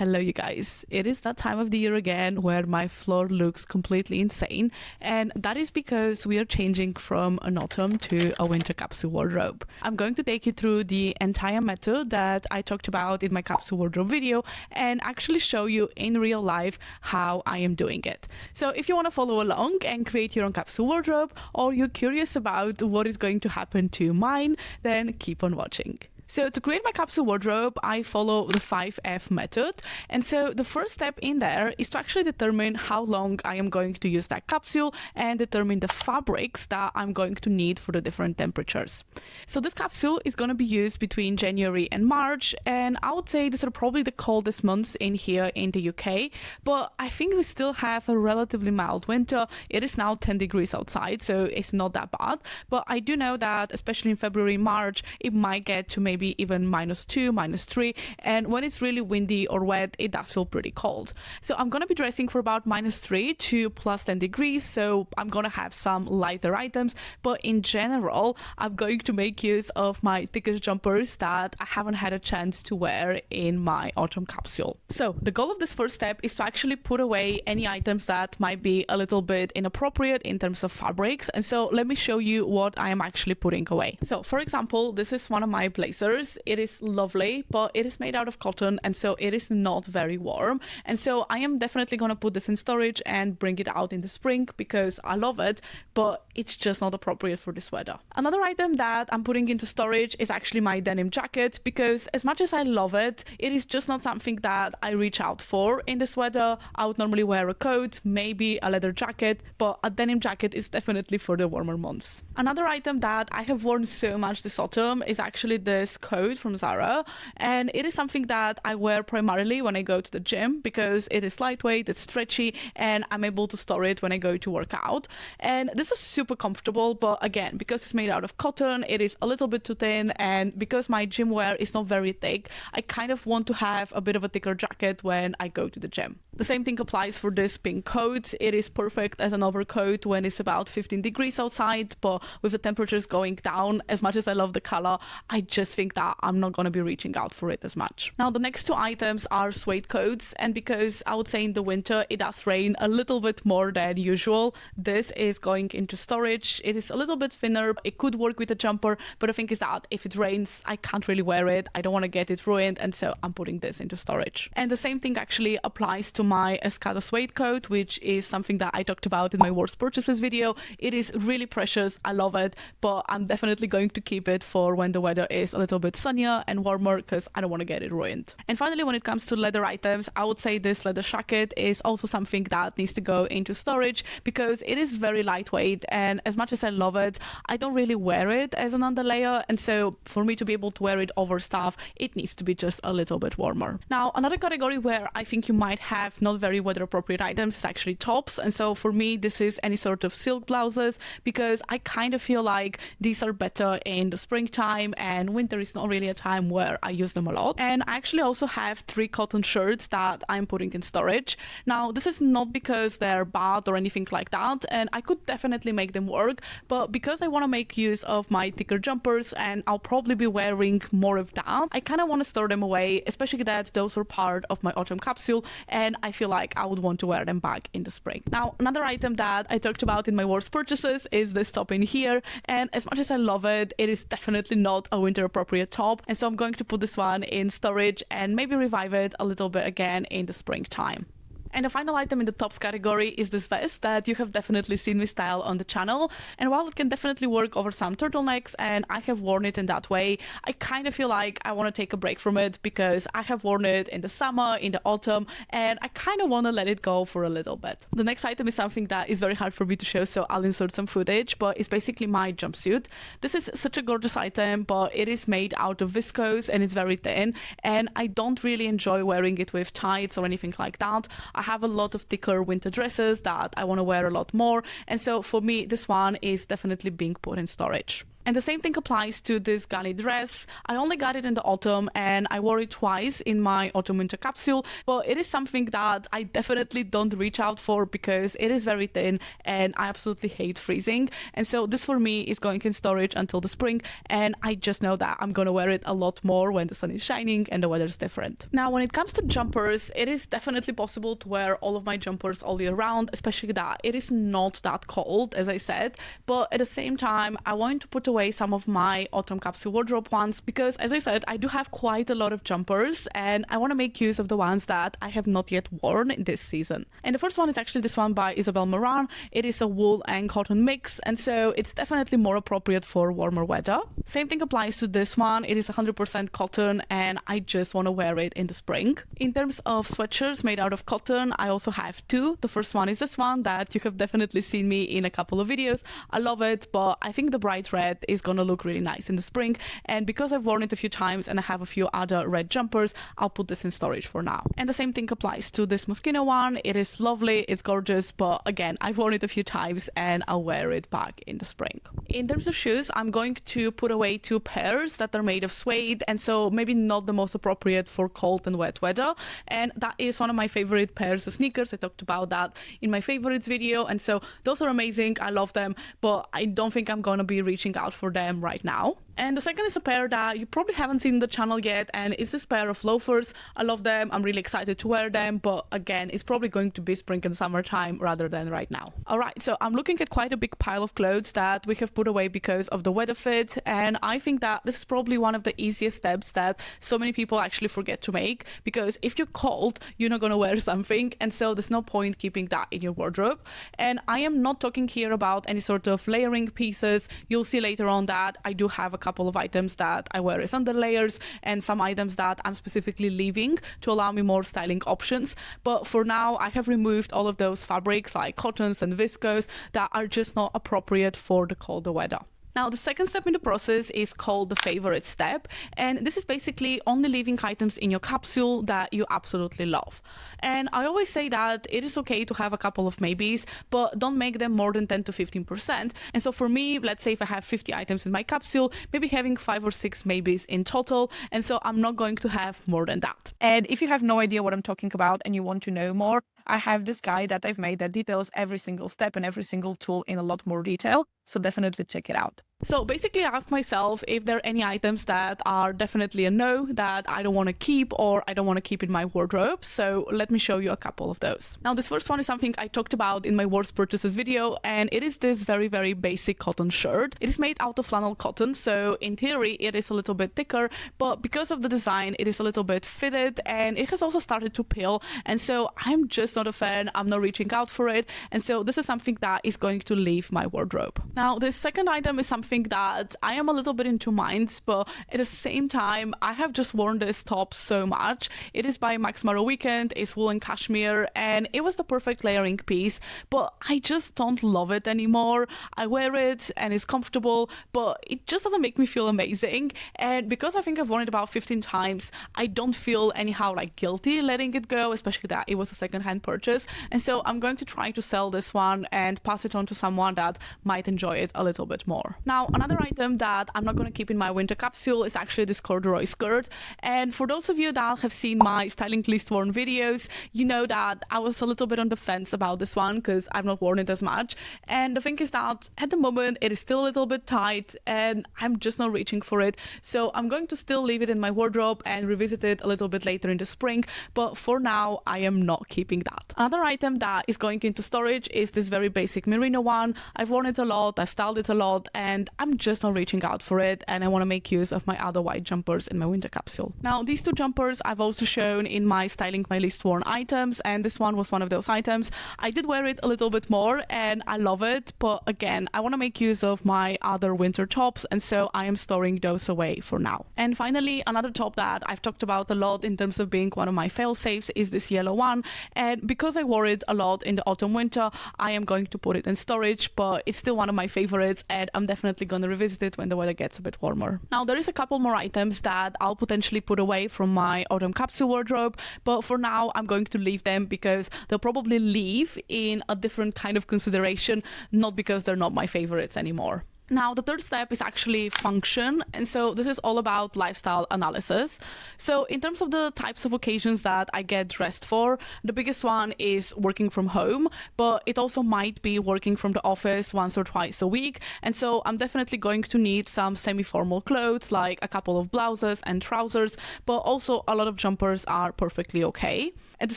Hello you guys, it is that time of the year again where my floor looks completely insane, and that is because we are changing from an autumn to a winter capsule wardrobe. I'm going to take you through the entire method that I talked about in my capsule wardrobe video and actually show you in real life how I am doing it. So if you want to follow along and create your own capsule wardrobe, or you're curious about what is going to happen to mine, then keep on watching. So to create my capsule wardrobe, I follow the 5F method. And so the first step in there is to actually determine how long I am going to use that capsule and determine the fabrics that I'm going to need for the different temperatures. So this capsule is going to be used between January and March. And I would say these are probably the coldest months in here in the UK. But I think we still have a relatively mild winter. It is now 10 degrees outside, so it's not that bad. But I do know that especially in February, March, it might get to maybe even -2, -3, and when it's really windy or wet, it does feel pretty cold. So I'm going to be dressing for about -3 to +10 degrees, so I'm going to have some lighter items, but in general, I'm going to make use of my thickest jumpers that I haven't had a chance to wear in my autumn capsule. So the goal of this first step is to actually put away any items that might be a little bit inappropriate in terms of fabrics, and so let me show you what I am actually putting away. So for example, this is one of my blazers. It is lovely, but it is made out of cotton, and so it is not very warm. And so I am definitely going to put this in storage and bring it out in the spring because I love it, but it's just not appropriate for this weather. Another item that I'm putting into storage is actually my denim jacket, because as much as I love it, it is just not something that I reach out for in this weather. I would normally wear a coat, maybe a leather jacket, but a denim jacket is definitely for the warmer months. Another item that I have worn so much this autumn is actually this coat from Zara, and it is something that I wear primarily when I go to the gym because it is lightweight, it's stretchy, and I'm able to store it when I go to work out. And this is super comfortable, but again, because it's made out of cotton, it is a little bit too thin, and because my gym wear is not very thick, I kind of want to have a bit of a thicker jacket when I go to the gym. The same thing applies for this pink coat. It is perfect as an overcoat when it's about 15 degrees outside, but with the temperatures going down, as much as I love the color, I just think that I'm not going to be reaching out for it as much. Now, the next two items are suede coats, and because I would say in the winter it does rain a little bit more than usual, this is going into storage. It is a little bit thinner. It could work with a jumper, but the thing is that if it rains, I can't really wear it. I don't want to get it ruined, and so I'm putting this into storage. And the same thing actually applies to my Escada suede coat, which is something that I talked about in my worst purchases video. It is really precious. I love it, but I'm definitely going to keep it for when the weather is a little bit sunnier and warmer because I don't want to get it ruined. And finally, when it comes to leather items, I would say this leather jacket is also something that needs to go into storage because it is very lightweight, and as much as I love it, I don't really wear it as an underlayer, and so for me to be able to wear it over stuff, it needs to be just a little bit warmer. Now, another category where I think you might have not very weather appropriate items is actually tops, and so for me this is any sort of silk blouses because I kind of feel like these are better in the springtime, and winter is not really a time where I use them a lot. And I actually also have 3 cotton shirts that I'm putting in storage. Now, this is not because they're bad or anything like that, and I could definitely make them work, but because I want to make use of my thicker jumpers and I'll probably be wearing more of that, I kind of want to store them away, especially that those are part of my autumn capsule, and I feel like I would want to wear them back in the spring. Now, another item that I talked about in my worst purchases is this top in here, and as much as I love it, it is definitely not a winter appropriate top, and so I'm going to put this one in storage and maybe revive it a little bit again in the springtime. And the final item in the tops category is this vest that you have definitely seen me style on the channel. And while it can definitely work over some turtlenecks and I have worn it in that way, I kind of feel like I want to take a break from it because I have worn it in the summer, in the autumn, and I kind of want to let it go for a little bit. The next item is something that is very hard for me to show, so I'll insert some footage, but it's basically my jumpsuit. This is such a gorgeous item, but it is made out of viscose and it's very thin, and I don't really enjoy wearing it with tights or anything like that. I have a lot of thicker winter dresses that I want to wear a lot more, and so for me this one is definitely being put in storage. And the same thing applies to this gunny dress. I only got it in the autumn and I wore it twice in my autumn winter capsule, but it is something that I definitely don't reach out for because it is very thin and I absolutely hate freezing. And so this for me is going in storage until the spring, and I just know that I'm gonna wear it a lot more when the sun is shining and the weather is different. Now, when it comes to jumpers, it is definitely possible to wear all of my jumpers all year round, especially that it is not that cold, as I said, but at the same time, I want to put away some of my autumn capsule wardrobe ones because, as I said, I do have quite a lot of jumpers and I want to make use of the ones that I have not yet worn this season. And the first one is actually this one by Isabel Moran. It is a wool and cotton mix, and so it's definitely more appropriate for warmer weather. Same thing applies to this one. It is 100% cotton and I just want to wear it in the spring. In terms of sweatshirts made out of cotton, I also have two. The first one is this one that you have definitely seen me in a couple of videos. I love it, but I think the bright red is gonna look really nice in the spring, and because I've worn it a few times and I have a few other red jumpers, I'll put this in storage for now. And the same thing applies to this Moschino one. It is lovely, it's gorgeous, but again, I've worn it a few times and I'll wear it back in the spring. In terms of shoes, I'm going to put away two pairs that are made of suede, and so maybe not the most appropriate for cold and wet weather, and that is one of my favorite pairs of sneakers. I talked about that in my favorites video, and so those are amazing. I love them, but I don't think I'm gonna be reaching out for them right now. And the second is a pair that you probably haven't seen on the channel yet, and it's this pair of loafers. I love them, I'm really excited to wear them, but again, it's probably going to be spring and summertime rather than right now. Alright, so I'm looking at quite a big pile of clothes that we have put away because of the weather fit, and I think that this is probably one of the easiest steps that so many people actually forget to make, because if you're cold, you're not gonna wear something, and so there's no point keeping that in your wardrobe. And I am not talking here about any sort of layering pieces. You'll see later on that I do have a couple of items that I wear as under layers and some items that I'm specifically leaving to allow me more styling options. But for now, I have removed all of those fabrics like cottons and viscose that are just not appropriate for the colder weather. Now, the second step in the process is called the favorite step, and this is basically only leaving items in your capsule that you absolutely love. And I always say that it is okay to have a couple of maybes, but don't make them more than 10 to 15%. And so for me, let's say if I have 50 items in my capsule, maybe having 5 or 6 maybes in total, and so I'm not going to have more than that. And if you have no idea what I'm talking about and you want to know more, I have this guide that I've made that details every single step and every single tool in a lot more detail, so definitely check it out. So basically I ask myself if there are any items that are definitely a no, that I don't want to keep or I don't want to keep in my wardrobe. So let me show you a couple of those. Now this first one is something I talked about in my worst purchases video, and it is this very, very basic cotton shirt. It is made out of flannel cotton, so in theory it is a little bit thicker, but because of the design it is a little bit fitted and it has also started to peel, and so I'm just not a fan. I'm not reaching out for it, and so this is something that is going to leave my wardrobe. Now the second item is something that I am a little bit into minds, but at the same time I have just worn this top so much. It is by Max Mara Weekend, it's wool and cashmere, and it was the perfect layering piece, but I just don't love it anymore. I wear it and it's comfortable, but it just doesn't make me feel amazing, and because I think I've worn it about 15 times, I don't feel anyhow like guilty letting it go, especially that it was a second-hand purchase, and so I'm going to try to sell this one and pass it on to someone that might enjoy it a little bit more. Now, another item that I'm not going to keep in my winter capsule is actually this corduroy skirt, and for those of you that have seen my styling least worn videos, you know that I was a little bit on the fence about this one because I've not worn it as much, and the thing is that at the moment it is still a little bit tight and I'm just not reaching for it, so I'm going to still leave it in my wardrobe and revisit it a little bit later in the spring, but for now I am not keeping that. Another item that is going into storage is this very basic merino one. I've worn it a lot, I've styled it a lot, and I'm just not reaching out for it, and I want to make use of my other white jumpers in my winter capsule. Now these two jumpers I've also shown in my styling my least worn items, and this one was one of those items. I did wear it a little bit more and I love it, but again I want to make use of my other winter tops, and so I am storing those away for now. And finally, another top that I've talked about a lot in terms of being one of my fail safes is this yellow one, and because I wore it a lot in the autumn winter, I am going to put it in storage, but it's still one of my favorites and I'm definitely going to revisit it when the weather gets a bit warmer. Now there is a couple more items that I'll potentially put away from my autumn capsule wardrobe, but for now I'm going to leave them because they'll probably leave in a different kind of consideration, not because they're not my favorites anymore. Now, the third step is actually function. And so this is all about lifestyle analysis. So in terms of the types of occasions that I get dressed for, the biggest one is working from home, but it also might be working from the office once or twice a week. And so I'm definitely going to need some semi-formal clothes, like a couple of blouses and trousers, but also a lot of jumpers are perfectly okay. At the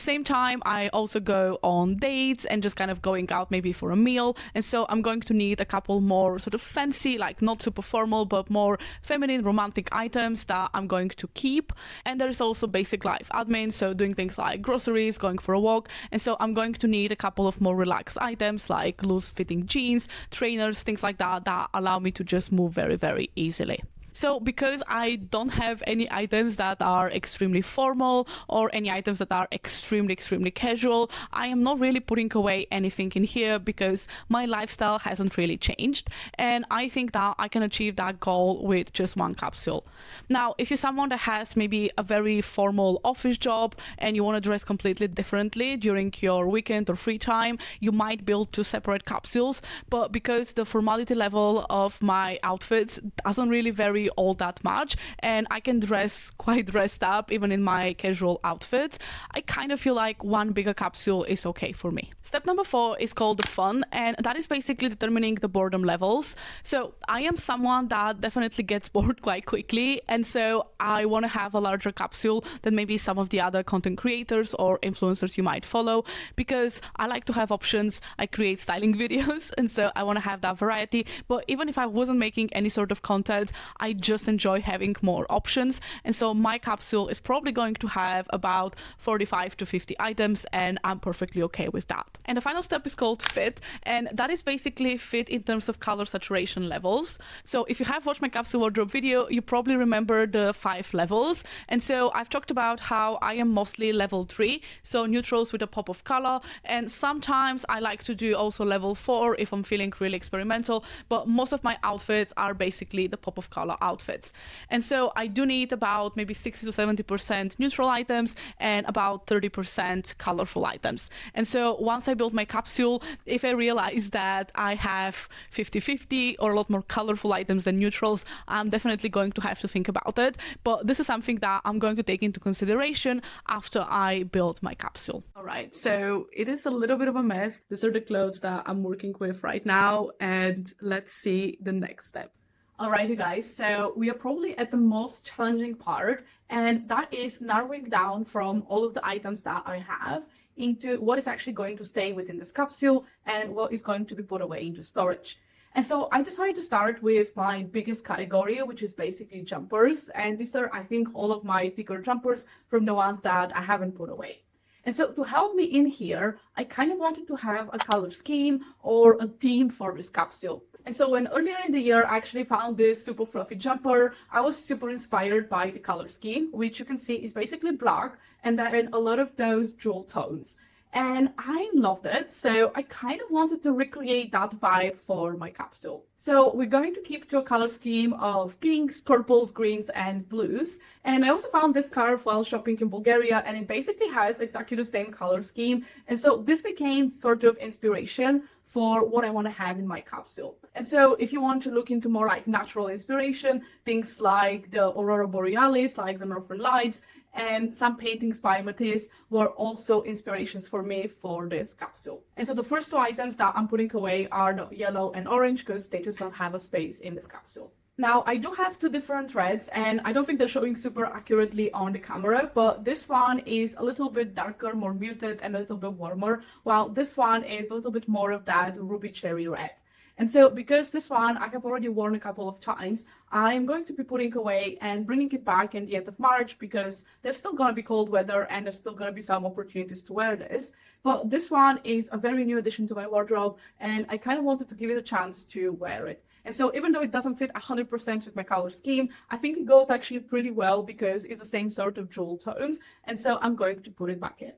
same time, I also go on dates and just kind of going out maybe for a meal. And so I'm going to need a couple more sort of fancy, like not super formal, but more feminine, romantic items that I'm going to keep. And there's also basic life admin, so doing things like groceries, going for a walk. And so I'm going to need a couple of more relaxed items like loose fitting jeans, trainers, things like that, that allow me to just move very, very easily. So because I don't have any items that are extremely formal or any items that are extremely casual, I am not really putting away anything in here because my lifestyle hasn't really changed. And I think that I can achieve that goal with just one capsule. Now, if you're someone that has maybe a very formal office job and you want to dress completely differently during your weekend or free time, you might build two separate capsules. But because the formality level of my outfits doesn't really vary all that much and I can dress quite dressed up even in my casual outfits, I kind of feel like one bigger capsule is okay for me. Step number 4 is called the fun, and that is basically determining the boredom levels. So I am someone that definitely gets bored quite quickly, and so I want to have a larger capsule than maybe some of the other content creators or influencers you might follow, because I like to have options. I create styling videos, and so I want to have that variety. But even if I wasn't making any sort of content, I just enjoy having more options. And so my capsule is probably going to have about 45 to 50 items, and I'm perfectly okay with that. And the final step is called fit, and that is basically fit in terms of color saturation levels. So if you have watched my capsule wardrobe video, you probably remember the 5 levels. And so I've talked about how I am mostly level 3, so neutrals with a pop of color, and sometimes I like to do also level 4 if I'm feeling really experimental, but most of my outfits are basically the pop of color outfits. And so I do need about maybe 60 to 70% neutral items and about 30% colorful items. And so once I build my capsule, if I realize that I have 50-50 or a lot more colorful items than neutrals, I'm definitely going to have to think about it. But this is something that I'm going to take into consideration after I build my capsule. All right, so it is a little bit of a mess. These are the clothes that I'm working with right now, and let's see the next step. Alright, you guys, so we are probably at the most challenging part, and that is narrowing down from all of the items that I have into what is actually going to stay within this capsule and what is going to be put away into storage. And so I decided to start with my biggest category, which is basically jumpers. And these are, I think, all of my thicker jumpers from the ones that I haven't put away. And so to help me in here, I kind of wanted to have a color scheme or a theme for this capsule. And so when earlier in the year I actually found this super fluffy jumper, I was super inspired by the color scheme, which you can see is basically black and then a lot of those jewel tones. And I loved it, so I kind of wanted to recreate that vibe for my capsule. So we're going to keep to a color scheme of pinks, purples, greens, and blues. And I also found this scarf while shopping in Bulgaria, and it basically has exactly the same color scheme. And so this became sort of inspiration for what I want to have in my capsule. And so if you want to look into more like natural inspiration, things like the Aurora Borealis, like the Northern Lights, and some paintings by Matisse were also inspirations for me for this capsule. And so the first 2 items that I'm putting away are the yellow and orange because they just don't have a space in this capsule. Now, I do have 2 different reds, and I don't think they're showing super accurately on the camera, but this one is a little bit darker, more muted, and a little bit warmer, while this one is a little bit more of that ruby cherry red. And so because this one I have already worn a couple of times, I'm going to be putting away and bringing it back in the end of March because there's still going to be cold weather and there's still going to be some opportunities to wear this. But this one is a very new addition to my wardrobe, and I kind of wanted to give it a chance to wear it. And so even though it doesn't fit 100% with my color scheme, I think it goes actually pretty well because it's the same sort of jewel tones. And so I'm going to put it back in.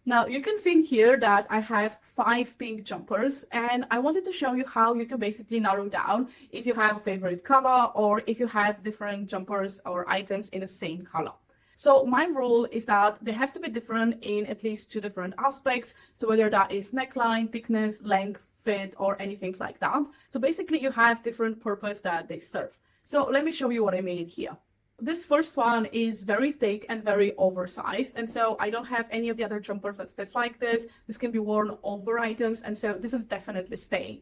Now you can see here that I have 5 pink jumpers, and I wanted to show you how you can basically narrow down if you have a favorite color or if you have different jumpers or items in the same color. So my rule is that they have to be different in at least 2 different aspects. So whether that is neckline, thickness, length, fit or anything like that. So basically you have different purpose that they serve. So let me show you what I mean here. This first one is very thick and very oversized, and so I don't have any of the other jumpers that fits like this. This can be worn over items, and so this is definitely staying.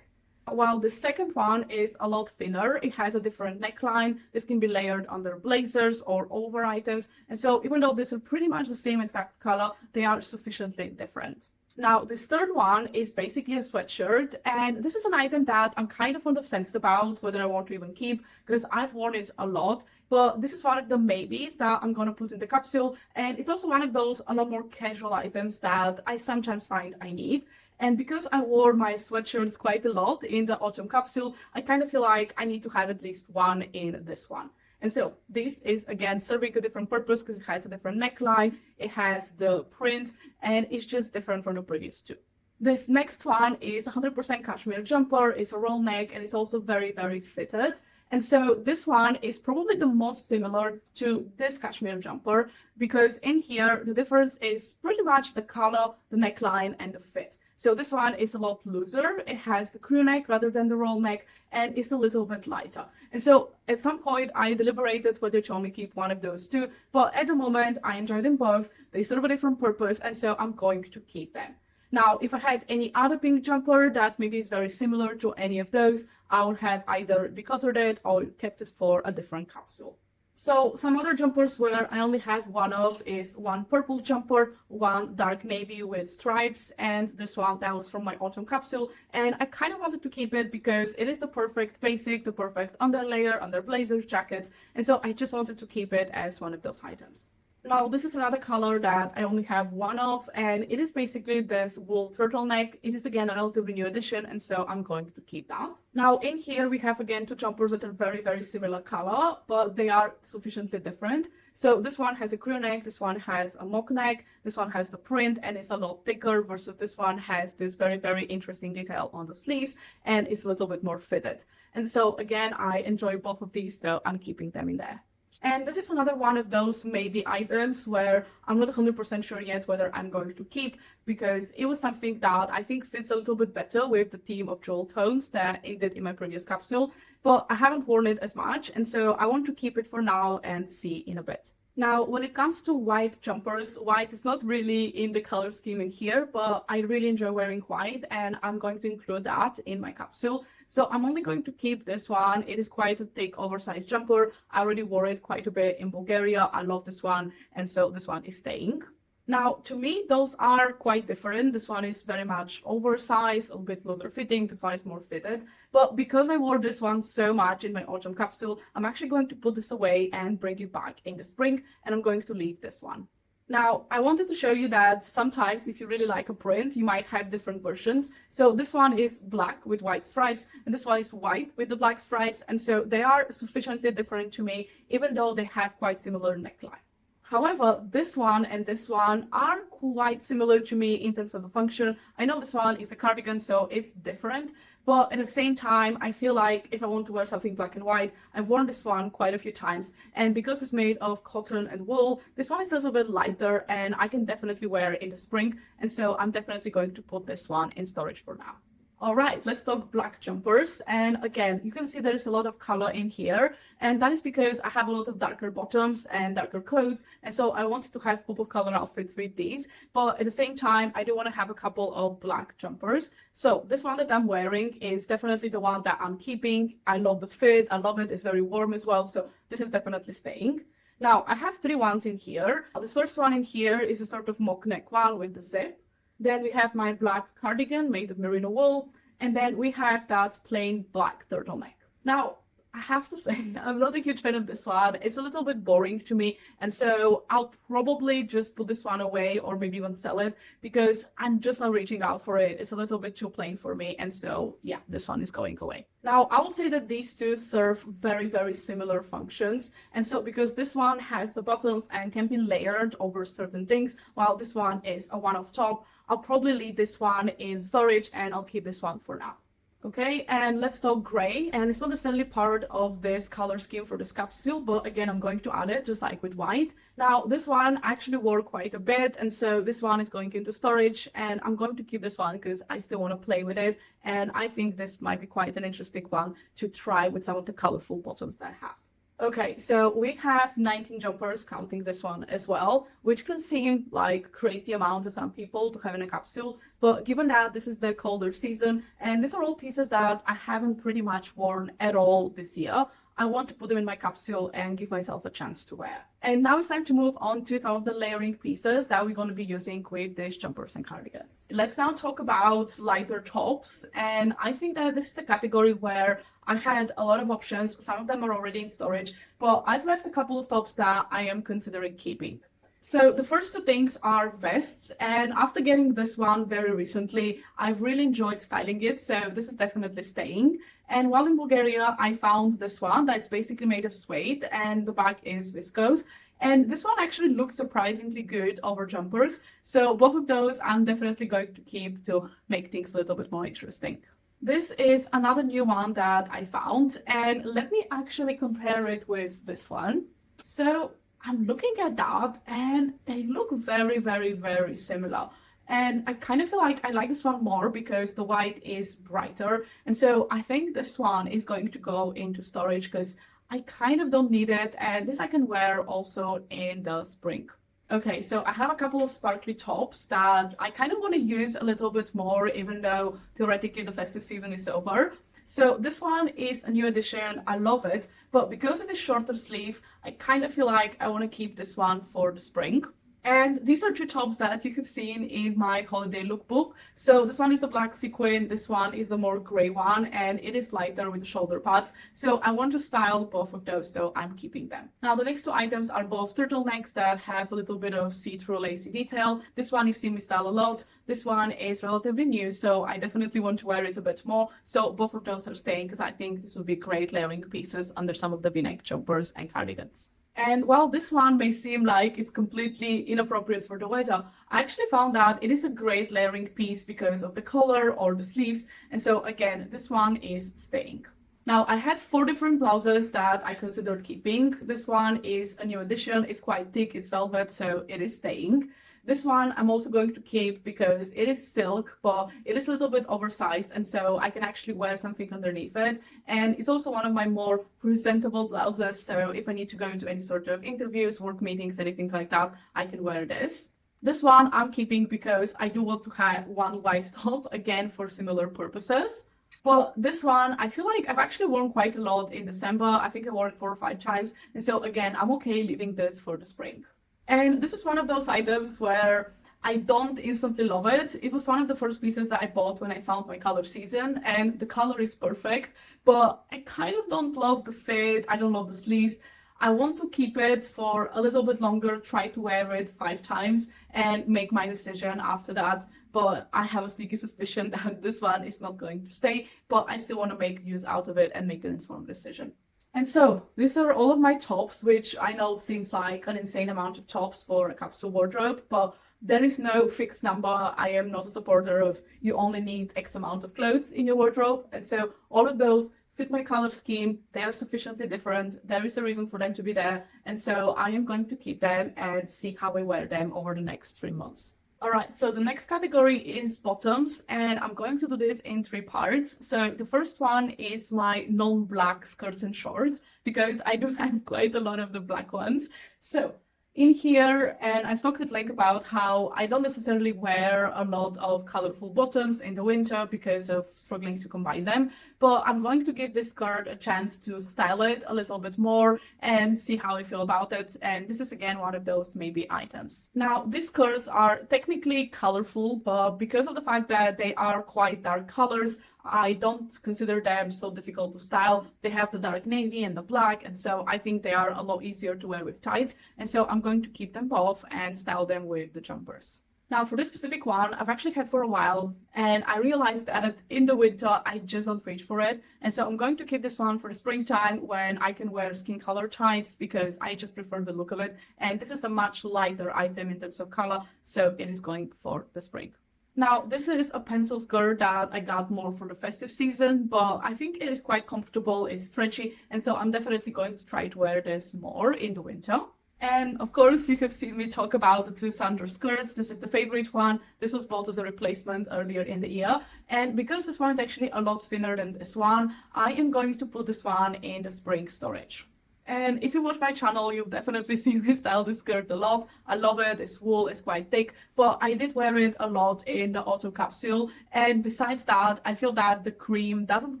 While the second one is a lot thinner, it has a different neckline. This can be layered under blazers or over items, and so even though these are pretty much the same exact color, they are sufficiently different. Now, this third one is basically a sweatshirt, and this is an item that I'm kind of on the fence about whether I want to even keep, because I've worn it a lot. But this is one of the maybes that I'm going to put in the capsule, and it's also one of those a lot more casual items that I sometimes find I need. And because I wore my sweatshirts quite a lot in the autumn capsule, I kind of feel like I need to have at least one in this one. And so this is, again, serving a different purpose because it has a different neckline, it has the print, and it's just different from the previous two. This next one is 100% cashmere jumper. It's a roll neck, and it's also very, very fitted. And so this one is probably the most similar to this cashmere jumper, because in here, the difference is pretty much the color, the neckline, and the fit. So this one is a lot looser. It has the crew neck rather than the roll neck, and it's a little bit lighter. And so at some point, I deliberated whether to only keep one of those two, but at the moment, I enjoy them both. They serve a different purpose, and so I'm going to keep them. Now, if I had any other pink jumper that maybe is very similar to any of those, I would have either decluttered it or kept it for a different capsule. So some other jumpers where I only have one of is one purple jumper, one dark navy with stripes, and this one that was from my autumn capsule. And I kind of wanted to keep it because it is the perfect basic, the perfect underlayer under blazers, jackets, and so I just wanted to keep it as one of those items. Now, this is another color that I only have one of, and it is basically this wool turtleneck. It is, again, a relatively new edition, and so I'm going to keep that. Now, in here, we have, again, two jumpers that are very, very similar color, but they are sufficiently different. So this one has a crew neck, this one has a mock neck, this one has the print, and it's a lot thicker, versus this one has this very, very interesting detail on the sleeves, and it's a little bit more fitted. And so, again, I enjoy both of these, so I'm keeping them in there. And this is another one of those maybe items where I'm not 100% sure yet whether I'm going to keep, because it was something that I think fits a little bit better with the theme of jewel tones that it did in my previous capsule, but I haven't worn it as much, and so I want to keep it for now and see in a bit. Now, when it comes to white jumpers, white is not really in the color scheme in here, but I really enjoy wearing white, and I'm going to include that in my capsule. So I'm only going to keep this one. It is quite a thick, oversized jumper. I already wore it quite a bit in Bulgaria. I love this one, and so this one is staying. Now, to me, those are quite different. This one is very much oversized, a bit looser fitting. This one is more fitted. But because I wore this one so much in my autumn capsule, I'm actually going to put this away and bring it back in the spring, and I'm going to leave this one. Now, I wanted to show you that sometimes if you really like a print, you might have different versions. So this one is black with white stripes, and this one is white with the black stripes. And so they are sufficiently different to me, even though they have quite similar neckline. However, this one and this one are quite similar to me in terms of the function. I know this one is a cardigan, so it's different, but at the same time, I feel like if I want to wear something black and white, I've worn this one quite a few times, and because it's made of cotton and wool, this one is a little bit lighter, and I can definitely wear it in the spring, and so I'm definitely going to put this one in storage for now. All right, let's talk black jumpers. And again, you can see there is a lot of color in here, and that is because I have a lot of darker bottoms and darker coats, and so I wanted to have pop of color outfits with these, but at the same time, I do want to have a couple of black jumpers. So this one that I'm wearing is definitely the one that I'm keeping. I love the fit, I love it, it's very warm as well, so this is definitely staying. Now, I have three ones in here. This first one in here is a sort of mock neck one with the zip. Then we have my black cardigan made of merino wool, and then we have that plain black turtleneck. Now, I have to say, I'm not a huge fan of this one. It's a little bit boring to me, and so I'll probably just put this one away or maybe even sell it because I'm just not reaching out for it. It's a little bit too plain for me, and so yeah, this one is going away. Now, I would say that these two serve very, very similar functions, and so because this one has the buttons and can be layered over certain things, while this one is a one-off top, I'll probably leave this one in storage and I'll keep this one for now. Okay, and let's talk gray. And it's not necessarily part of this color scheme for this capsule, but again, I'm going to add it just like with white. Now, this one actually wore quite a bit, and so this one is going into storage, and I'm going to keep this one because I still want to play with it, and I think this might be quite an interesting one to try with some of the colorful bottoms that I have. Okay, so we have 19 jumpers, counting this one as well, which can seem like crazy amount to some people to have in a capsule, but given that this is the colder season and these are all pieces that I haven't pretty much worn at all this year, I want to put them in my capsule and give myself a chance to wear. And now it's time to move on to some of the layering pieces that we're going to be using with these jumpers and cardigans. Let's now talk about lighter tops, and I think that this is a category where I had a lot of options. Some of them are already in storage, but I've left a couple of tops that I am considering keeping. So the first two things are vests, and after getting this one very recently, I've really enjoyed styling it, so this is definitely staying. And while in Bulgaria, I found this one that's basically made of suede, and the back is viscose. And this one actually looked surprisingly good over jumpers, so both of those I'm definitely going to keep to make things a little bit more interesting. This is another new one that I found, and let me actually compare it with this one. So I'm looking at that and they look very, very, very similar. And I kind of feel like I like this one more because the white is brighter. And so I think this one is going to go into storage because I kind of don't need it. And this I can wear also in the spring. Okay, so I have a couple of sparkly tops that I kind of want to use a little bit more, even though theoretically the festive season is over. So this one is a new addition. I love it, but because it is shorter sleeve, I kind of feel like I want to keep this one for the spring. And these are two tops that you have seen in my holiday lookbook. So this one is the black sequin, this one is the more gray one, and it is lighter with the shoulder pads. So I want to style both of those, so I'm keeping them. Now the next two items are both turtlenecks that have a little bit of see-through lacy detail. This one you've seen me style a lot. This one is relatively new, so I definitely want to wear it a bit more. So both of those are staying because I think this would be great layering pieces under some of the V-neck jumpers and cardigans. And while this one may seem like it's completely inappropriate for the weather, I actually found that it is a great layering piece because of the collar or the sleeves. And so again, this one is staying. Now I had 4 different blouses that I considered keeping. This one is a new addition. It's quite thick, it's velvet, so it is staying. This one I'm also going to keep because it is silk, but it is a little bit oversized, and so I can actually wear something underneath it. And it's also one of my more presentable blouses, so if I need to go into any sort of interviews, work meetings, anything like that, I can wear this. This one I'm keeping because I do want to have one white top, again for similar purposes. But this one, I feel like I've actually worn quite a lot in December. I think I wore it 4 or 5 times, and so again, I'm okay leaving this for the spring. And this is one of those items where I don't instantly love it. It was one of the first pieces that I bought when I found my color season, and the color is perfect, but I kind of don't love the fit. I don't love the sleeves. I want to keep it for a little bit longer, try to wear it 5 times and make my decision after that. But I have a sneaky suspicion that this one is not going to stay, but I still want to make use out of it and make an informed decision. And so these are all of my tops, which I know seems like an insane amount of tops for a capsule wardrobe, but there is no fixed number. I am not a supporter of you only need X amount of clothes in your wardrobe. And so all of those fit my color scheme. They are sufficiently different. There is a reason for them to be there. And so I am going to keep them and see how I wear them over the next 3 months. All right, so the next category is bottoms, and I'm going to do this in 3 parts. So the first one is my non-black skirts and shorts, because I do have quite a lot of the black ones. So in here, and I've talked at length about how I don't necessarily wear a lot of colorful bottoms in the winter because of struggling to combine them, but I'm going to give this skirt a chance to style it a little bit more and see how I feel about it. And this is again one of those maybe items. Now these skirts are technically colorful, but because of the fact that they are quite dark colors, I don't consider them so difficult to style. They have the dark navy and the black, and so I think they are a lot easier to wear with tights, and so I'm going to keep them both and style them with the jumpers. Now for this specific one, I've actually had for a while, and I realized that in the winter I just don't reach for it, and so I'm going to keep this one for the springtime when I can wear skin color tights because I just prefer the look of it, and this is a much lighter item in terms of color, so it is going for the spring. Now, this is a pencil skirt that I got more for the festive season, but I think it is quite comfortable, it's stretchy, and so I'm definitely going to try to wear this more in the winter. And of course, you have seen me talk about the two Sandra skirts. This is the favorite one. This was bought as a replacement earlier in the year. And because this one is actually a lot thinner than this one, I am going to put this one in the spring storage. And if you watch my channel, you've definitely seen me style this skirt a lot. I love it, it's wool, it's quite thick, but I did wear it a lot in the autumn capsule. And besides that, I feel that the cream doesn't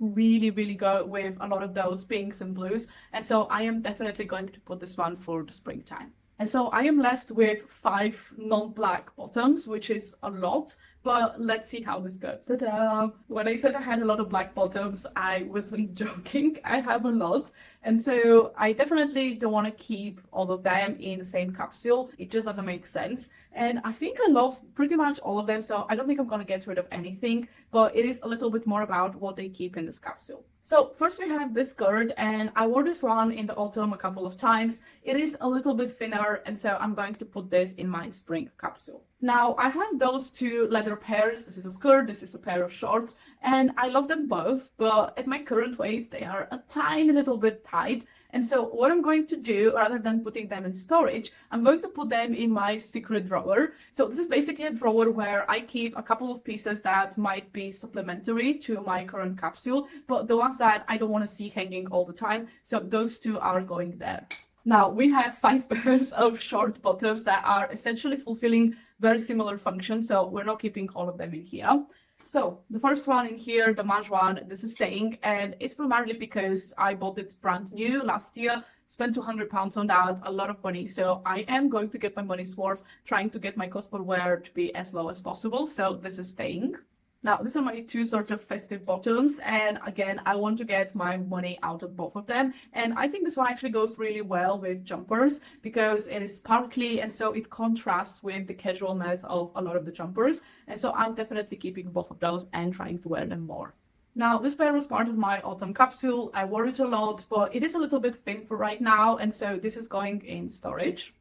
really go with a lot of those pinks and blues. And so I am definitely going to put this one for the springtime. And so I am left with 5 non-black bottoms, which is a lot, but let's see how this goes. Ta-da! When I said I had a lot of black bottoms, I wasn't joking. I have a lot. And so I definitely don't want to keep all of them in the same capsule. It just doesn't make sense. And I think I love pretty much all of them, so I don't think I'm going to get rid of anything, but it is a little bit more about what they keep in this capsule. So first we have this skirt, and I wore this one in the autumn a couple of times. It is a little bit thinner, and so I'm going to put this in my spring capsule. Now I have those two leather pairs. This is a skirt, this is a pair of shorts, and I love them both, but at my current weight they are a tiny little bit tight. And so what I'm going to do, rather than putting them in storage, I'm going to put them in my secret drawer. So this is basically a drawer where I keep a couple of pieces that might be supplementary to my current capsule, but the ones that I don't want to see hanging all the time. So those two are going there. Now we have 5 pairs of short bottoms that are essentially fulfilling very similar functions, so we're not keeping all of them in here. So the first one in here, the Maj one, this is staying, and it's primarily because I bought it brand new last year, spent £200 on that, a lot of money. So I am going to get my money's worth, trying to get my cost per wear to be as low as possible. So this is staying. Now, these are my 2 sort of festive bottoms, and again, I want to get my money out of both of them. And I think this one actually goes really well with jumpers because it is sparkly, and so it contrasts with the casualness of a lot of the jumpers. And so I'm definitely keeping both of those and trying to wear them more. Now, this pair was part of my autumn capsule. I wore it a lot, but it is a little bit thin for right now, and so this is going in storage.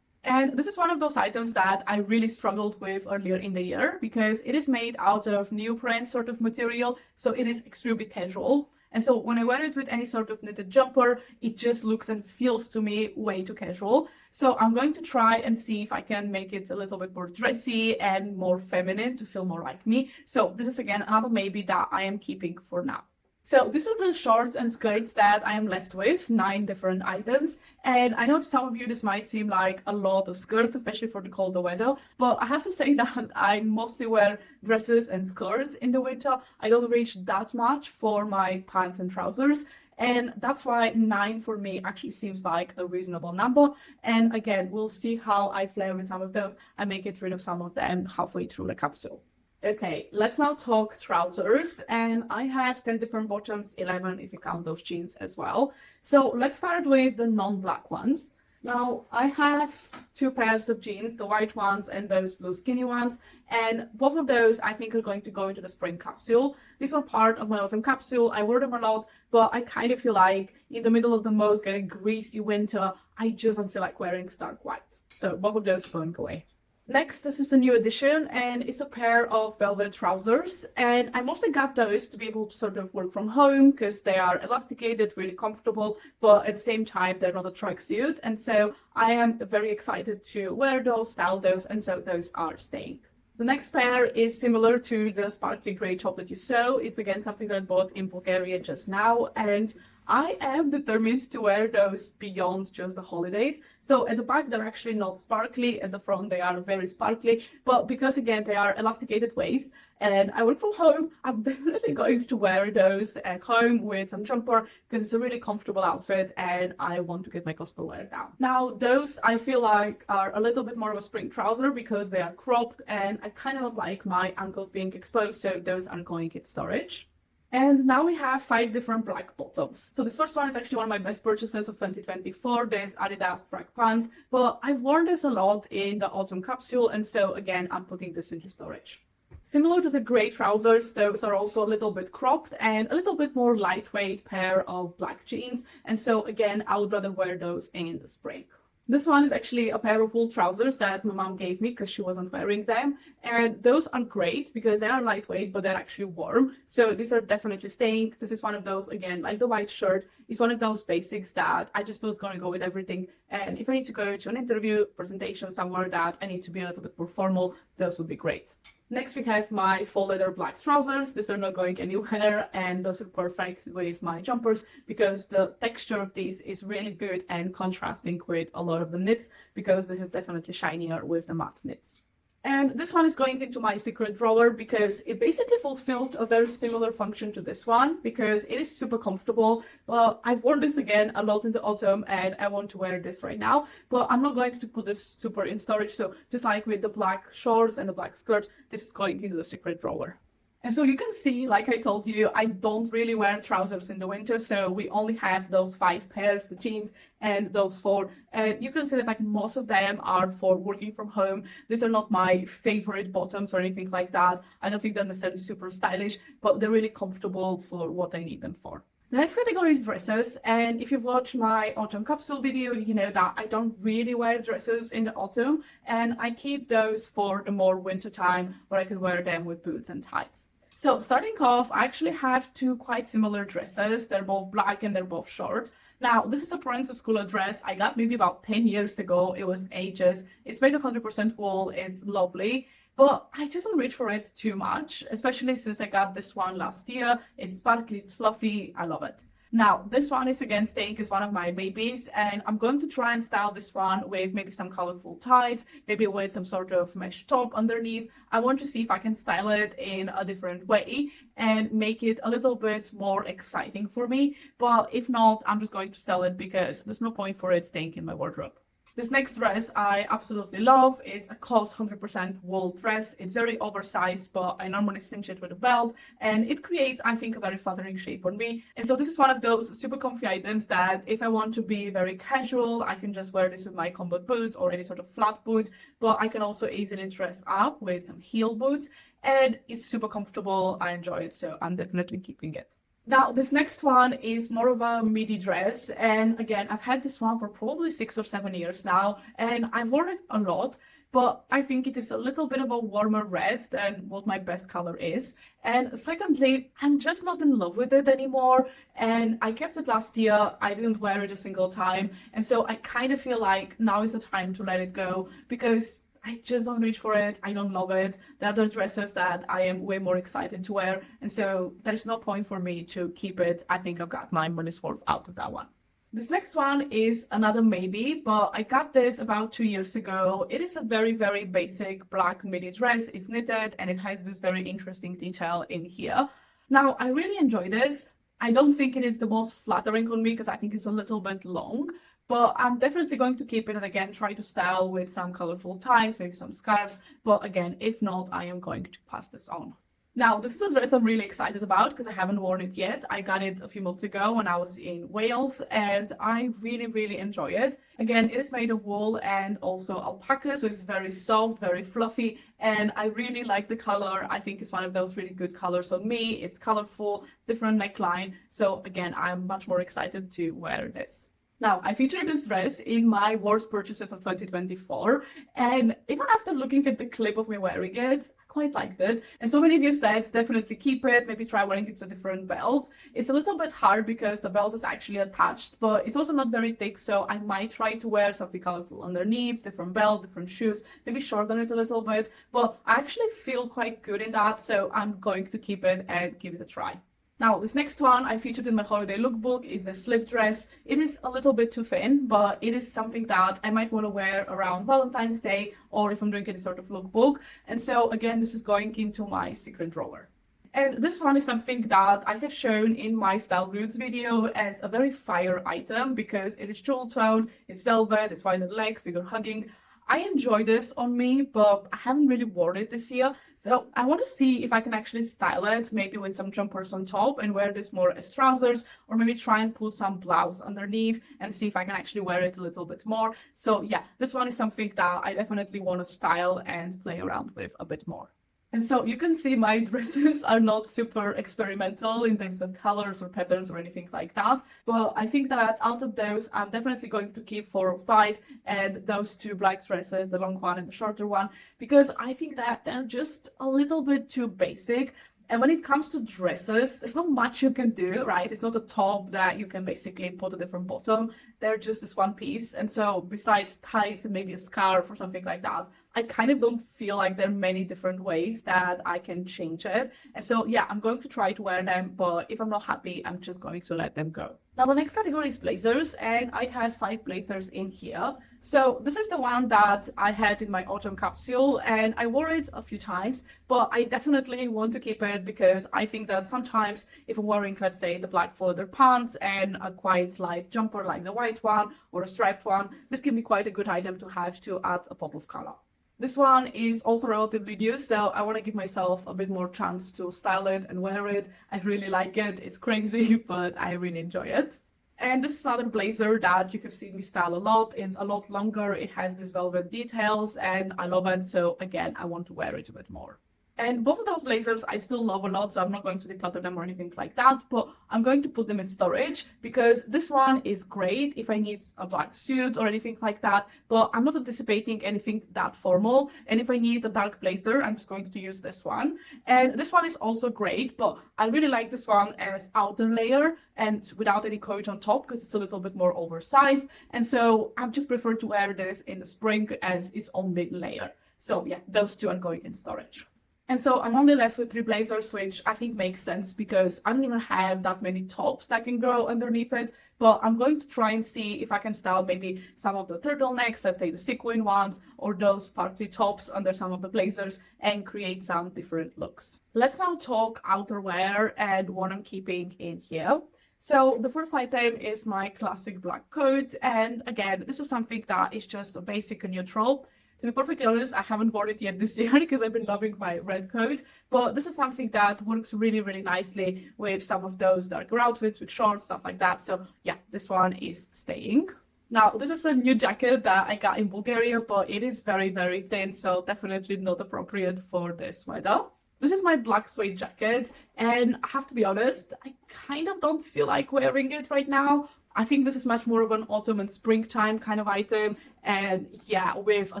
And this is one of those items that I really struggled with earlier in the year because it is made out of neoprene sort of material, so it is extremely casual. And so when I wear it with any sort of knitted jumper, it just looks and feels to me way too casual. So I'm going to try and see if I can make it a little bit more dressy and more feminine to feel more like me. So this is again another maybe that I am keeping for now. So these are the shorts and skirts that I am left with, 9 different items. And I know to some of you this might seem like a lot of skirts, especially for the colder weather, but I have to say that I mostly wear dresses and skirts in the winter. I don't reach that much for my pants and trousers. And that's why 9 for me actually seems like a reasonable number. And again, we'll see how I flare with some of those. I may get rid of some of them halfway through the capsule. Okay, let's now talk trousers, and I have 10 different bottoms, 11 if you count those jeans as well. So let's start with the non-black ones. Now I have 2 pairs of jeans, the white ones and those blue skinny ones, and both of those I think are going to go into the spring capsule. These were part of my autumn capsule. I wore them a lot, but I kind of feel like in the middle of the most getting greasy winter, I just don't feel like wearing stark white. So both of those are going away. Next, this is a new addition, and it's a pair of velvet trousers, and I mostly got those to be able to sort of work from home because they are elasticated, really comfortable, but at the same time they're not a tracksuit, and so I am very excited to wear those, style those, and so those are staying. The next pair is similar to the sparkly grey top that you saw. It's again something that I bought in Bulgaria just now, and I am determined to wear those beyond just the holidays. So at the back they're actually not sparkly, at the front they are very sparkly, but because again they are elasticated waist and I work from home, I'm definitely going to wear those at home with some jumper because it's a really comfortable outfit and I want to get my cost per wear down. Now those I feel like are a little bit more of a spring trouser because they are cropped and I kind of don't like my ankles being exposed, so those are going in storage. And now we have 5 different black bottoms. So this first one is actually one of my best purchases of 2024. This Adidas track pants, but I've worn this a lot in the autumn capsule, and so again I'm putting this into storage. Similar to the grey trousers, those are also a little bit cropped and a little bit more lightweight pair of black jeans, and so again I would rather wear those in the spring. This one is actually a pair of wool trousers that my mom gave me because she wasn't wearing them. And those are great because they are lightweight, but they're actually warm. So these are definitely staying. This is one of those, again, like the white shirt, is one of those basics that I just feel is going to go with everything. And if I need to go to an interview, presentation somewhere that I need to be a little bit more formal, those would be great. Next, we have my faux leather black trousers. These are not going anywhere, and those are perfect with my jumpers because the texture of these is really good and contrasting with a lot of the knits, because this is definitely shinier with the matte knits. And this one is going into my secret drawer because it basically fulfills a very similar function to this one because it is super comfortable. Well, I've worn this again a lot in the autumn and I want to wear this right now, but I'm not going to put this super in storage. So just like with the black shorts and the black skirt, this is going into the secret drawer. And so you can see, like I told you, I don't really wear trousers in the winter, so we only have those 5 pairs, the jeans, and those 4. And you can see that like most of them are for working from home. These are not my favorite bottoms or anything like that. I don't think they're necessarily super stylish, but they're really comfortable for what I need them for. The next category is dresses, and if you've watched my autumn capsule video, you know that I don't really wear dresses in the autumn, and I keep those for the more winter time where I can wear them with boots and ties. So starting off, I actually have 2 quite similar dresses. They're both black and they're both short. Now, this is a princess school dress I got maybe about 10 years ago. It was ages. It's made of 100% wool. It's lovely. But I just don't reach for it too much, especially since I got this one last year. It's sparkly, it's fluffy. I love it. Now, this one is again staying as one of my babies, and I'm going to try and style this one with maybe some colorful tights, maybe with some sort of mesh top underneath. I want to see if I can style it in a different way and make it a little bit more exciting for me. But if not, I'm just going to sell it because there's no point for it staying in my wardrobe. This next dress I absolutely love. It's a COS 100% wool dress. It's very oversized, but I normally cinch it with a belt, and it creates, I think, a very flattering shape on me. And so this is one of those super comfy items that if I want to be very casual, I can just wear this with my combat boots or any sort of flat boot, but I can also easily dress up with some heel boots, and it's super comfortable. I enjoy it, so I'm definitely keeping it. Now, this next one is more of a midi dress, and again, I've had this one for probably 6 or 7 years now, and I've worn it a lot, but I think it is a little bit of a warmer red than what my best color is. And secondly, I'm just not in love with it anymore, and I kept it last year. I didn't wear it a single time, and so I kind of feel like now is the time to let it go because I just don't reach for it. I don't love it. There are other dresses that I am way more excited to wear, and so there's no point for me to keep it. I think I've got my money's worth out of that one. This next one is another maybe, but I got this about 2 years ago. It is a very, very basic black midi dress. It's knitted and it has this very interesting detail in here. Now, I really enjoy this. I don't think it is the most flattering on me because I think it's a little bit long, but I'm definitely going to keep it and again try to style with some colorful ties, maybe some scarves. But again, if not, I am going to pass this on. Now, this is a dress I'm really excited about because I haven't worn it yet. I got it a few months ago when I was in Wales, and I really, really enjoy it. Again, it is made of wool and also alpaca, so it's very soft, very fluffy, and I really like the color. I think it's one of those really good colors on me. It's colorful, different neckline, so again, I'm much more excited to wear this. Now, I featured this dress in my worst purchases of 2024, and even after looking at the clip of me wearing it, I quite liked it. And so many of you said definitely keep it, maybe try wearing it with a different belt. It's a little bit hard because the belt is actually attached, but it's also not very thick, so I might try to wear something colorful underneath, different belt, different shoes, maybe shorten it a little bit, but I actually feel quite good in that, so I'm going to keep it and give it a try. Now, this next one I featured in my holiday lookbook is the slip dress. It is a little bit too thin, but it is something that I might want to wear around Valentine's Day or if I'm doing any sort of lookbook. And so again, this is going into my secret drawer. And this one is something that I have shown in my Style Roots video as a very fire item because it is jewel tone, it's velvet, it's wide leg, figure hugging. I enjoy this on me, but I haven't really worn it this year. So I want to see if I can actually style it, maybe with some jumpers on top and wear this more as trousers, or maybe try and put some blouse underneath and see if I can actually wear it a little bit more. So yeah, this one is something that I definitely want to style and play around with a bit more. And so you can see my dresses are not super experimental in terms of colors or patterns or anything like that. But I think that out of those, I'm definitely going to keep 4 or 5 and those 2 black dresses, the long one and the shorter one, because I think that they're just a little bit too basic. And when it comes to dresses, there's not much you can do, right? It's not a top that you can basically put a different bottom. They're just this one piece. And so besides tights and maybe a scarf or something like that, I kind of don't feel like there are many different ways that I can change it. And so, yeah, I'm going to try to wear them, but if I'm not happy, I'm just going to let them go. Now, the next category is blazers, and I have 5 blazers in here. So this is the one that I had in my autumn capsule, and I wore it a few times, but I definitely want to keep it because I think that sometimes if I'm wearing, let's say, the black folded pants and a quite light jumper like the white one or a striped one, this can be quite a good item to have to add a pop of color. This one is also relatively new, so I want to give myself a bit more chance to style it and wear it. I really like it. It's crazy, but I really enjoy it. And this is another blazer that you have seen me style a lot. It's a lot longer. It has these velvet details and I love it. So again, I want to wear it a bit more. And both of those blazers I still love a lot, so I'm not going to declutter them or anything like that, but I'm going to put them in storage because this one is great if I need a black suit or anything like that, but I'm not anticipating anything that formal. And if I need a dark blazer, I'm just going to use this one. And this one is also great, but I really like this one as outer layer and without any coat on top because it's a little bit more oversized. And so I just prefer to wear this in the spring as its own big layer. So yeah, those 2 are going in storage. And so I'm only left with 3 blazers, which I think makes sense because I don't even have that many tops that can go underneath it. But I'm going to try and see if I can style maybe some of the turtlenecks, let's say the sequin ones, or those sparkly tops under some of the blazers and create some different looks. Let's now talk outerwear and what I'm keeping in here. So the first item is my classic black coat. And again, this is something that is just a basic and neutral. To be perfectly honest, I haven't worn it yet this year because I've been loving my red coat, but this is something that works really, really nicely with some of those darker outfits, with shorts, stuff like that. So yeah, this one is staying. Now, this is a new jacket that I got in Bulgaria, but it is very, very thin, so definitely not appropriate for this weather. This is my black suede jacket, and I have to be honest, I kind of don't feel like wearing it right now. I think this is much more of an autumn and springtime kind of item, and yeah, with a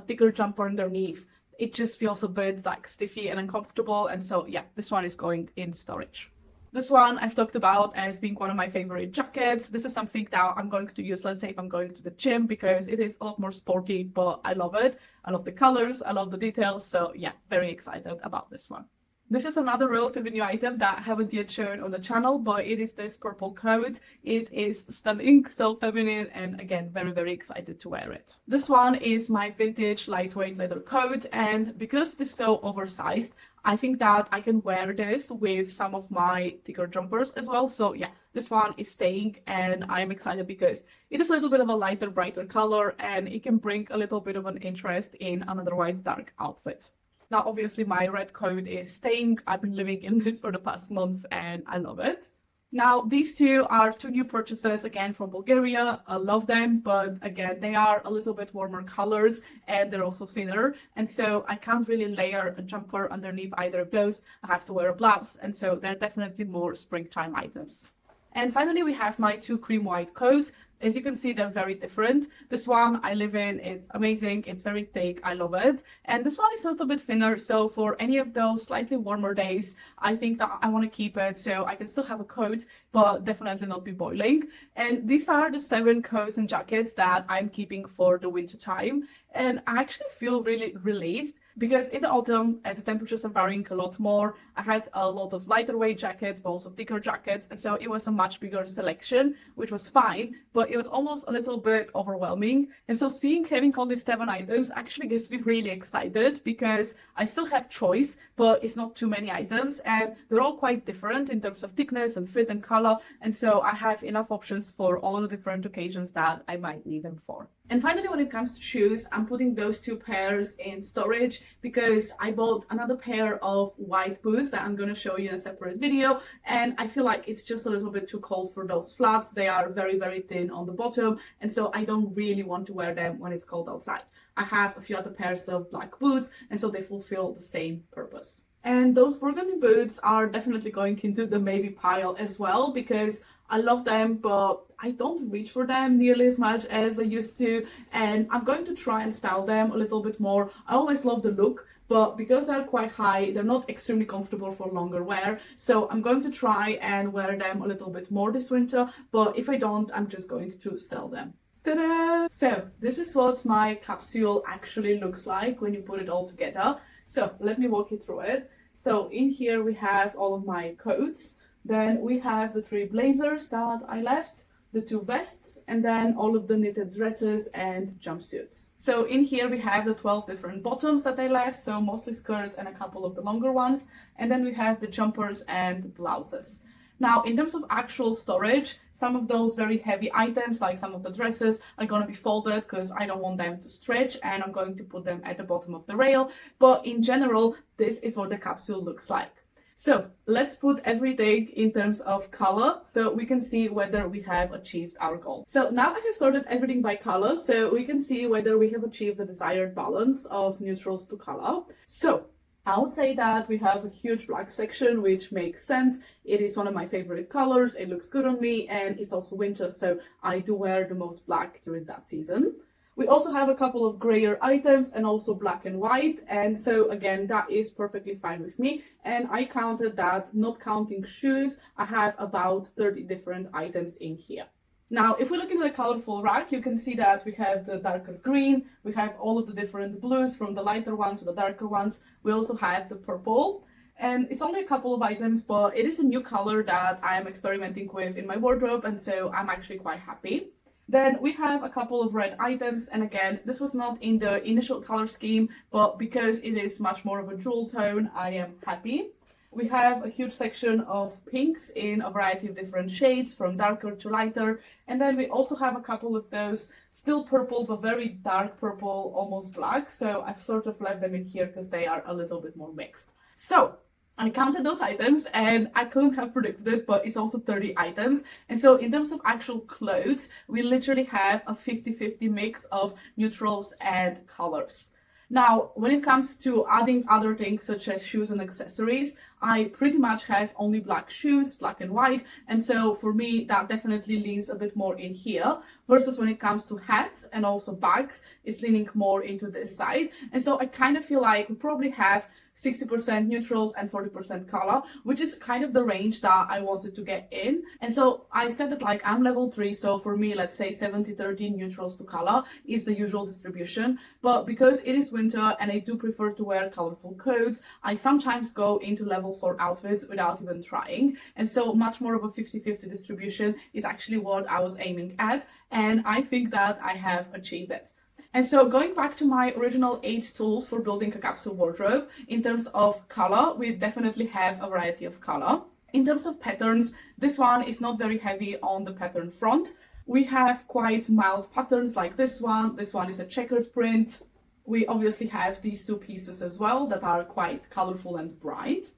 thicker jumper underneath, it just feels a bit like stiffy and uncomfortable, and so yeah, this one is going in storage. This one I've talked about as being one of my favorite jackets. This is something that I'm going to use, let's say, if I'm going to the gym, because it is a lot more sporty, but I love it. I love the colors, I love the details, so yeah, very excited about this one. This is another relatively new item that I haven't yet shown on the channel, but it is this purple coat. It is stunning, so feminine, and again, very, very excited to wear it. This one is my vintage lightweight leather coat, and because it is so oversized, I think that I can wear this with some of my thicker jumpers as well. So yeah, this one is staying, and I'm excited because it is a little bit of a lighter, brighter color, and it can bring a little bit of an interest in an otherwise dark outfit. Now, obviously, my red coat is staying. I've been living in this for the past month and I love it. Now, these 2 are 2 new purchases, again, from Bulgaria. I love them, but again, they are a little bit warmer colors and they're also thinner. And so I can't really layer a jumper underneath either of those. I have to wear a blouse. And so they're definitely more springtime items. And finally, we have my 2 cream white coats. As you can see, they're very different. This one I live in, it's amazing, it's very thick, I love it. And this one is a little bit thinner, so for any of those slightly warmer days, I think that I want to keep it so I can still have a coat, but definitely not be boiling. And these are the 7 coats and jackets that I'm keeping for the winter time. And I actually feel really relieved because in the autumn, as the temperatures are varying a lot more, I had a lot of lighter weight jackets, but also thicker jackets. And so it was a much bigger selection, which was fine, but it was almost a little bit overwhelming. And so having all these 7 items actually gets me really excited because I still have choice, but it's not too many items. And they're all quite different in terms of thickness and fit and color. And so I have enough options for all of the different occasions that I might need them for. And finally, when it comes to shoes, I'm putting those 2 pairs in storage because I bought another pair of white boots that I'm going to show you in a separate video. And I feel like it's just a little bit too cold for those flats. They are very, very thin on the bottom. And so I don't really want to wear them when it's cold outside. I have a few other pairs of black boots, and so they fulfill the same purpose. And those burgundy boots are definitely going into the maybe pile as well, because I love them, but I don't reach for them nearly as much as I used to, and I'm going to try and style them a little bit more. I always love the look, but because they're quite high, they're not extremely comfortable for longer wear. So I'm going to try and wear them a little bit more this winter, but if I don't, I'm just going to sell them. Ta-da! So this is what my capsule actually looks like when you put it all together. So let me walk you through it. So in here we have all of my coats. Then we have the 3 blazers that I left, the 2 vests, and then all of the knitted dresses and jumpsuits. So in here we have the 12 different bottoms that I left, so mostly skirts and a couple of the longer ones. And then we have the jumpers and blouses. Now, in terms of actual storage, some of those very heavy items, like some of the dresses, are going to be folded because I don't want them to stretch, and I'm going to put them at the bottom of the rail. But in general, this is what the capsule looks like. So let's put everything in terms of color so we can see whether we have achieved our goal. So now I have sorted everything by color so we can see whether we have achieved the desired balance of neutrals to color. So I would say that we have a huge black section, which makes sense. It is one of my favorite colors. It looks good on me, and it's also winter, so I do wear the most black during that season. We also have a couple of grayer items and also black and white, and so again that is perfectly fine with me. And I counted that, not counting shoes, I have about 30 different items in here. Now if we look into the colorful rack, you can see that we have the darker green, we have all of the different blues from the lighter ones to the darker ones. We also have the purple. And it's only a couple of items, but it is a new color that I am experimenting with in my wardrobe, and so I'm actually quite happy. Then we have a couple of red items, and again, this was not in the initial color scheme, but because it is much more of a jewel tone, I am happy. We have a huge section of pinks in a variety of different shades, from darker to lighter, and then we also have a couple of those still purple, but very dark purple, almost black, so I've sort of left them in here because they are a little bit more mixed. So I counted those items and I couldn't have predicted it, but it's also 30 items. And so in terms of actual clothes, we literally have a 50-50 mix of neutrals and colors. Now, when it comes to adding other things such as shoes and accessories, I pretty much have only black shoes, black and white, and so for me that definitely leans a bit more in here, versus when it comes to hats and also bags, it's leaning more into this side. And so I kind of feel like we probably have 60% neutrals and 40% color, which is kind of the range that I wanted to get in. And so I said that like I'm level 3, so for me, let's say 70-30 neutrals to color is the usual distribution. But because it is winter and I do prefer to wear colorful coats, I sometimes go into level 4 outfits without even trying. And so much more of a 50-50 distribution is actually what I was aiming at, and I think that I have achieved it. And so going back to my original 8 tools for building a capsule wardrobe, in terms of color, we definitely have a variety of color. In terms of patterns, this one is not very heavy on the pattern front. We have quite mild patterns like this one. This one is a checkered print. We obviously have these 2 pieces as well that are quite colorful and bright.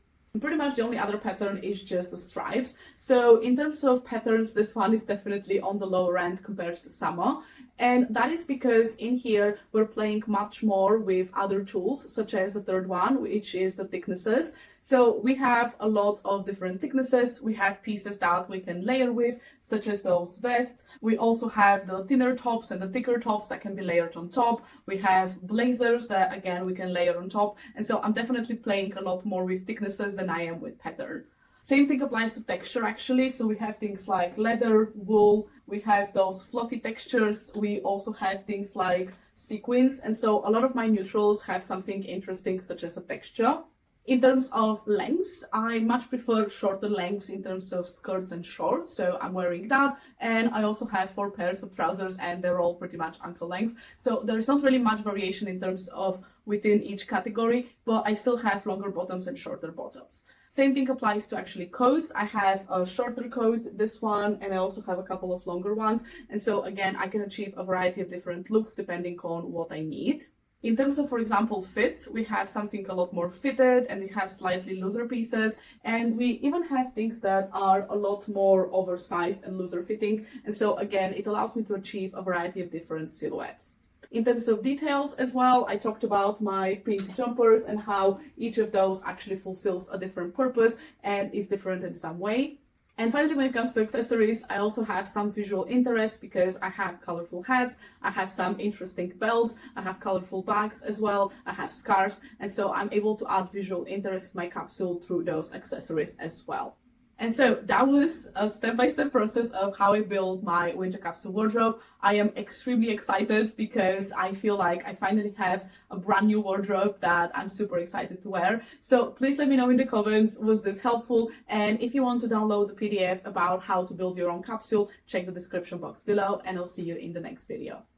Pretty much the only other pattern is just the stripes. So in terms of patterns, this one is definitely on the lower end compared to summer. And that is because in here we're playing much more with other tools, such as the third one, which is the thicknesses. So we have a lot of different thicknesses. We have pieces that we can layer with, such as those vests. We also have the thinner tops and the thicker tops that can be layered on top. We have blazers that, again, we can layer on top. And so I'm definitely playing a lot more with thicknesses than I am with pattern. Same thing applies to texture, actually. So we have things like leather, wool, we have those fluffy textures. We also have things like sequins. And so a lot of my neutrals have something interesting, such as a texture. In terms of lengths, I much prefer shorter lengths in terms of skirts and shorts, so I'm wearing that. And I also have 4 pairs of trousers, and they're all pretty much ankle length. So there's not really much variation in terms of within each category, but I still have longer bottoms and shorter bottoms. Same thing applies to actually coats. I have a shorter coat, this one, and I also have a couple of longer ones. And so again, I can achieve a variety of different looks depending on what I need. In terms of, for example, fit, we have something a lot more fitted, and we have slightly looser pieces, and we even have things that are a lot more oversized and looser fitting. And so again, it allows me to achieve a variety of different silhouettes. In terms of details as well, I talked about my print jumpers and how each of those actually fulfills a different purpose and is different in some way. And finally, when it comes to accessories, I also have some visual interest because I have colorful hats, I have some interesting belts, I have colorful bags as well, I have scarves, and so I'm able to add visual interest in my capsule through those accessories as well. And so that was a step-by-step process of how I built my winter capsule wardrobe. I am extremely excited because I feel like I finally have a brand new wardrobe that I'm super excited to wear. So please let me know in the comments, was this helpful? And if you want to download the PDF about how to build your own capsule, check the description box below, and I'll see you in the next video.